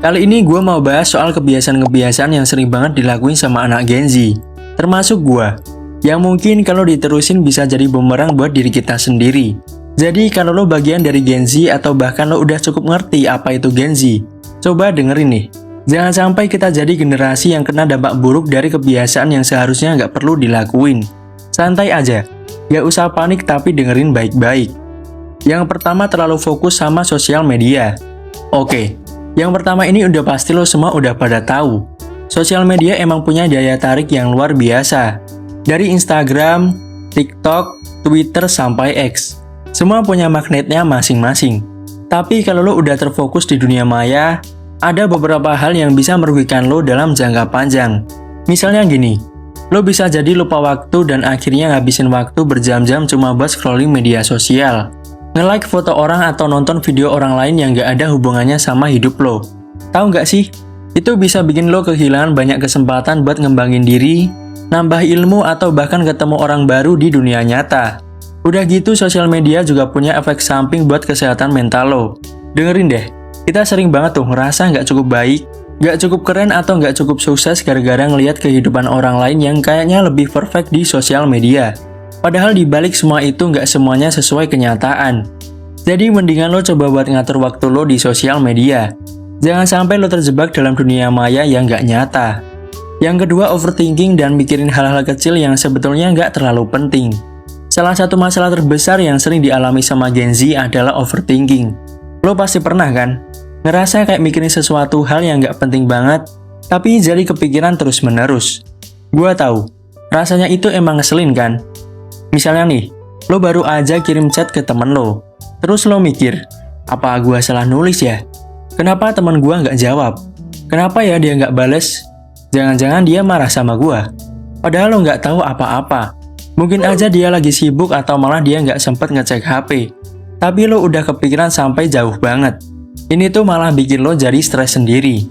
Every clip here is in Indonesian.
Kali ini gue mau bahas soal kebiasaan-kebiasaan yang sering banget dilakuin sama anak Gen Z, termasuk gue, yang mungkin kalau diterusin bisa jadi bumerang buat diri kita sendiri. Jadi kalau lo bagian dari Gen Z atau bahkan lo udah cukup ngerti apa itu Gen Z, coba dengerin nih. Jangan sampai kita jadi generasi yang kena dampak buruk dari kebiasaan yang seharusnya nggak perlu dilakuin. Santai aja, nggak usah panik tapi dengerin baik-baik. Yang pertama, terlalu fokus sama sosial media. Oke, yang pertama ini udah pasti lo semua udah pada tahu. Sosial media emang punya daya tarik yang luar biasa. Dari Instagram, TikTok, Twitter, sampai X. Semua punya magnetnya masing-masing. Tapi kalau lo udah terfokus di dunia maya, ada beberapa hal yang bisa merugikan lo dalam jangka panjang. Misalnya gini, lo bisa jadi lupa waktu dan akhirnya ngabisin waktu berjam-jam cuma buat scrolling media sosial. Nge-like foto orang atau nonton video orang lain yang gak ada hubungannya sama hidup lo. Tahu gak sih? Itu bisa bikin lo kehilangan banyak kesempatan buat ngembangin diri, nambah ilmu atau bahkan ketemu orang baru di dunia nyata. Udah gitu, sosial media juga punya efek samping buat kesehatan mental lo. Dengerin deh, kita sering banget tuh ngerasa gak cukup baik, gak cukup keren atau gak cukup sukses gara-gara ngelihat kehidupan orang lain yang kayaknya lebih perfect di sosial media. Padahal dibalik semua itu nggak semuanya sesuai kenyataan. Jadi mendingan lo coba buat ngatur waktu lo di sosial media. Jangan sampai lo terjebak dalam dunia maya yang nggak nyata. Yang kedua, overthinking dan mikirin hal-hal kecil yang sebetulnya nggak terlalu penting. Salah satu masalah terbesar yang sering dialami sama Gen Z adalah overthinking. Lo pasti pernah kan? Ngerasa kayak mikirin sesuatu hal yang nggak penting banget, tapi jadi kepikiran terus-menerus. Gua tahu, rasanya itu emang ngeselin kan? Misalnya nih, lo baru aja kirim chat ke temen lo. Terus lo mikir, apa gua salah nulis ya? Kenapa temen gua nggak jawab? Kenapa ya dia nggak bales? Jangan-jangan dia marah sama gua. Padahal lo nggak tahu apa-apa. Mungkin aja dia lagi sibuk atau malah dia nggak sempet ngecek HP. Tapi lo udah kepikiran sampai jauh banget. Ini tuh malah bikin lo jadi stres sendiri.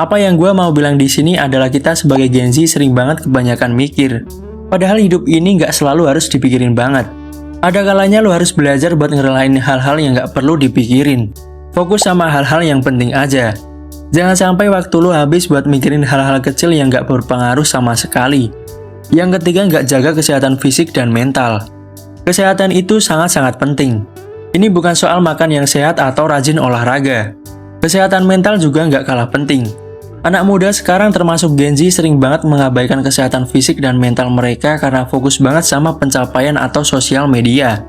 Apa yang gua mau bilang di sini adalah kita sebagai Gen Z sering banget kebanyakan mikir. Padahal hidup ini nggak selalu harus dipikirin banget. Ada kalanya lo harus belajar buat ngerelain hal-hal yang nggak perlu dipikirin. Fokus sama hal-hal yang penting aja. Jangan sampai waktu lo habis buat mikirin hal-hal kecil yang nggak berpengaruh sama sekali. Yang ketiga, nggak jaga kesehatan fisik dan mental. Kesehatan itu sangat-sangat penting. Ini bukan soal makan yang sehat atau rajin olahraga. Kesehatan mental juga nggak kalah penting. Anak muda sekarang termasuk Gen Z sering banget mengabaikan kesehatan fisik dan mental mereka karena fokus banget sama pencapaian atau sosial media.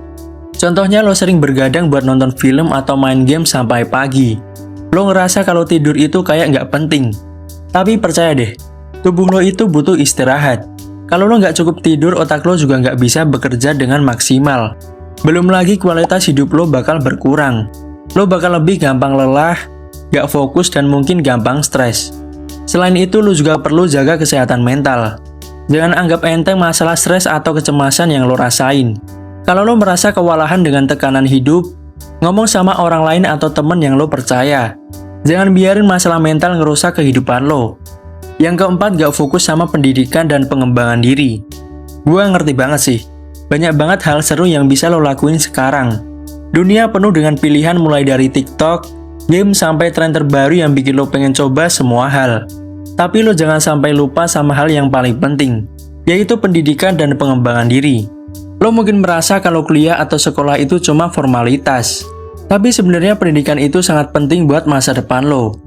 Contohnya lo sering bergadang buat nonton film atau main game sampai pagi. Lo ngerasa kalau tidur itu kayak nggak penting. Tapi percaya deh, tubuh lo itu butuh istirahat. Kalau lo nggak cukup tidur, otak lo juga nggak bisa bekerja dengan maksimal. Belum lagi kualitas hidup lo bakal berkurang. Lo bakal lebih gampang lelah, nggak fokus dan mungkin gampang stres. Selain itu, lo juga perlu jaga kesehatan mental. Jangan anggap enteng masalah stres atau kecemasan yang lo rasain. Kalau lo merasa kewalahan dengan tekanan hidup, ngomong sama orang lain atau temen yang lo percaya. Jangan biarin masalah mental ngerusak kehidupan lo. Yang keempat, gak fokus sama pendidikan dan pengembangan diri. Gua ngerti banget sih, banyak banget hal seru yang bisa lo lakuin sekarang. Dunia penuh dengan pilihan mulai dari TikTok, game sampai tren terbaru yang bikin lo pengen coba semua hal. Tapi lo jangan sampai lupa sama hal yang paling penting, yaitu pendidikan dan pengembangan diri. Lo mungkin merasa kalau kuliah atau sekolah itu cuma formalitas. Tapi sebenarnya pendidikan itu sangat penting buat masa depan lo.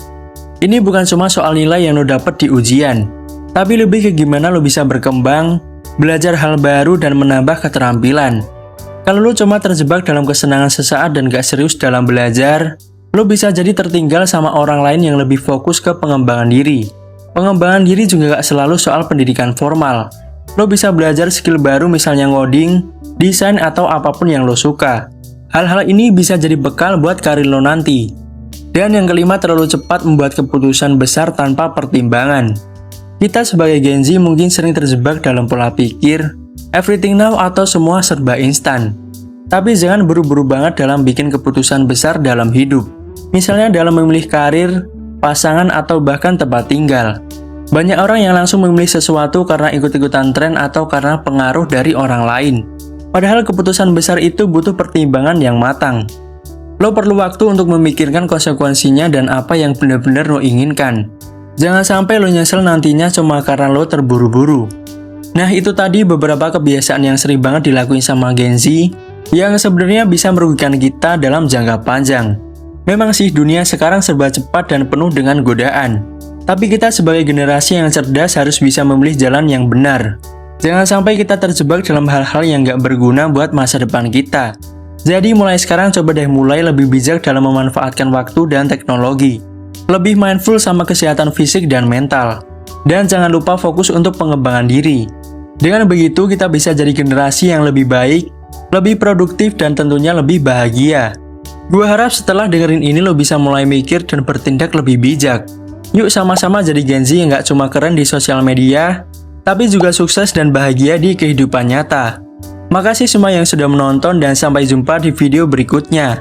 Ini bukan cuma soal nilai yang lo dapet di ujian, tapi lebih ke gimana lo bisa berkembang, belajar hal baru dan menambah keterampilan. Kalau lo cuma terjebak dalam kesenangan sesaat dan gak serius dalam belajar, lo bisa jadi tertinggal sama orang lain yang lebih fokus ke pengembangan diri. Pengembangan diri juga gak selalu soal pendidikan formal. Lo bisa belajar skill baru misalnya ngoding, desain atau apapun yang lo suka. Hal-hal ini bisa jadi bekal buat karir lo nanti. Dan yang kelima, terlalu cepat membuat keputusan besar tanpa pertimbangan. Kita sebagai Gen Z mungkin sering terjebak dalam pola pikir, everything now atau semua serba instan. Tapi jangan buru-buru banget dalam bikin keputusan besar dalam hidup. Misalnya dalam memilih karir, pasangan, atau bahkan tempat tinggal. Banyak orang yang langsung memilih sesuatu karena ikut-ikutan tren atau karena pengaruh dari orang lain. Padahal keputusan besar itu butuh pertimbangan yang matang. Lo perlu waktu untuk memikirkan konsekuensinya dan apa yang benar-benar lo inginkan. Jangan sampai lo nyesel nantinya cuma karena lo terburu-buru. Nah, itu tadi beberapa kebiasaan yang sering banget dilakuin sama Gen Z yang sebenarnya bisa merugikan kita dalam jangka panjang. Memang sih dunia sekarang serba cepat dan penuh dengan godaan. Tapi kita sebagai generasi yang cerdas harus bisa memilih jalan yang benar. Jangan sampai kita terjebak dalam hal-hal yang gak berguna buat masa depan kita. Jadi mulai sekarang coba deh mulai lebih bijak dalam memanfaatkan waktu dan teknologi. Lebih mindful sama kesehatan fisik dan mental. Dan jangan lupa fokus untuk pengembangan diri. Dengan begitu kita bisa jadi generasi yang lebih baik, lebih produktif dan tentunya lebih bahagia. Gua harap setelah dengerin ini lo bisa mulai mikir dan bertindak lebih bijak. Yuk sama-sama jadi Gen Z yang gak cuma keren di sosial media, tapi juga sukses dan bahagia di kehidupan nyata. Makasih semua yang sudah menonton dan sampai jumpa di video berikutnya.